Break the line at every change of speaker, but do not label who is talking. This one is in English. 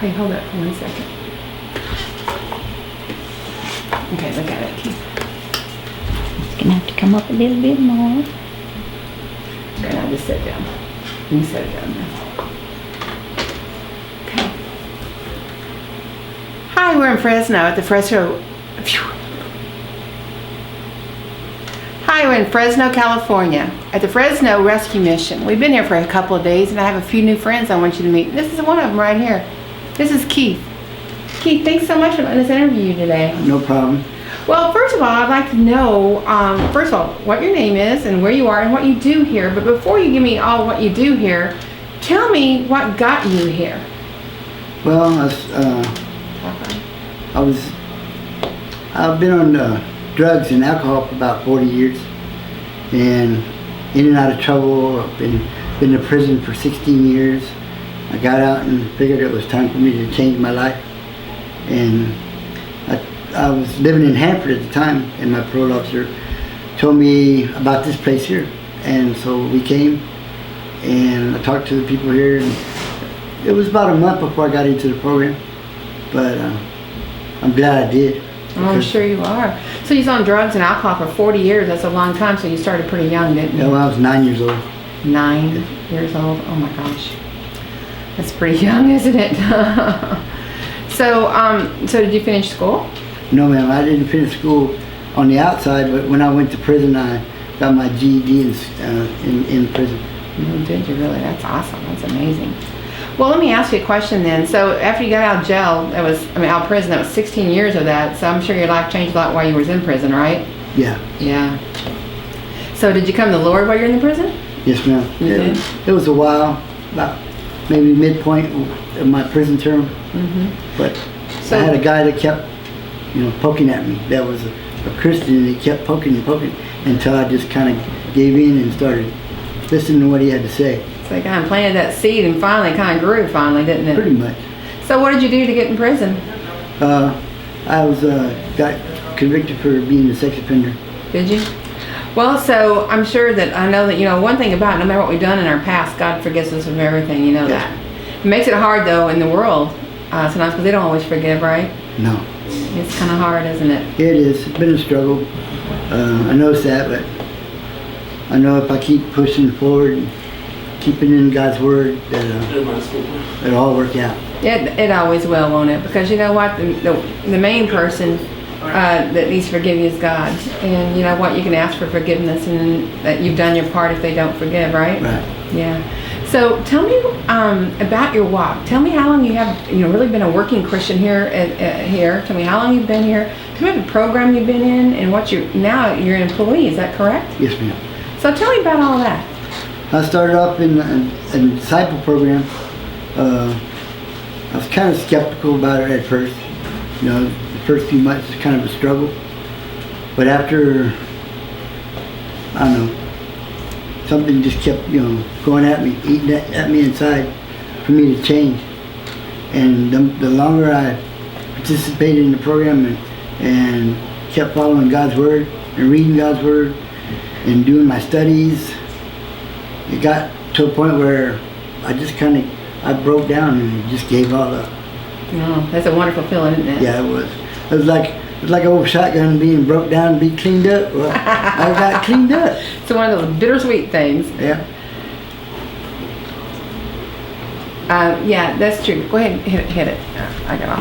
Hey, hold up for 1 second. Okay, look at it, Keith.
It's gonna have to come up a little bit more.
Okay, now just sit down. You sit down now. Okay. Hi, we're in Fresno at the Fresno. Hi, we're in Fresno, California at the Fresno Rescue Mission. We've been here for a couple of days and I have a few new friends I want you to meet. This is one of them right here. This is Keith. Keith, thanks so much for letting us interview you today.
No problem.
Well, first of all, I'd like to know, first of all, what your name is and where you are and what you do here. But before you give me all what you do here, tell me what got you here.
Well, I've been on drugs and alcohol for about 40 years, and in and out of trouble. I've been in prison for 16 years. I got out and figured it was time for me to change my life. And I was living in Hanford at the time, and my parole officer told me about this place here. And so we came, and I talked to the people here, and it was about a month before I got into the program. But I'm glad I did.
Oh, I'm sure you are. So you was on drugs and alcohol for 40 years. That's a long time. So you started pretty young, didn't you?
Yeah, well, I was 9 years old.
9 years old? Oh my gosh. That's pretty young, isn't it? So did you finish school?
No, ma'am, I didn't finish school on the outside, but when I went to prison, I got my GED in prison.
Oh, did you really? That's awesome. That's amazing. Well, let me ask you a question then. So after you got out of jail, out of prison, that was 16 years of that. So I'm sure your life changed a lot while you was in prison, right?
Yeah.
Yeah. So did you come to the Lord while you're in the prison?
Yes, ma'am.
You did?
It was a while, about maybe midpoint of my prison term.
Mm-hmm.
But
So,
I had a guy that kept, poking at me. That was a Christian, and he kept poking and poking until I just kind of gave in and started listening to what he had to say.
so you kind of planted that seed and finally kind of grew didn't it?
Pretty much.
So what did you do to get in prison?
I was got convicted for being a sex offender.
Did you? Well, so I'm sure that I know that, one thing about it, no matter what we've done in our past, God forgives us of everything, you know that. It makes it hard, though, in the world sometimes because they don't always forgive, right?
No.
It's kind of hard, isn't it?
It is. It's been a struggle. I noticed that, but I know if I keep pushing forward and keeping in God's Word, that it'll all work out.
It always will, won't it? Because you know what? The main person that needs to forgive you is God. And you know what? You can ask for forgiveness and that you've done your part if they don't forgive, right?
Right.
Yeah. So tell me about your walk. Tell me how long you have really been a working Christian here here. Tell me how long you've been here. Tell me the program you've been in and what now you're an employee. Is that correct?
Yes, ma'am.
So tell me about all that.
I started off in a disciple program. I was kind of skeptical about it at first. The first few months was kind of a struggle. But after, I don't know, something just kept, going at me, eating at me inside for me to change. And the longer I participated in the program and kept following God's Word and reading God's Word and doing my studies, it got to a point where I broke down and just gave all up.
Oh, that's a wonderful feeling, isn't it?
Yeah, it was. It was like an old shotgun being broke down and be cleaned up. Well, I got cleaned up.
It's one of those bittersweet things.
Yeah.
Yeah, that's true. Go ahead and hit it. I got off.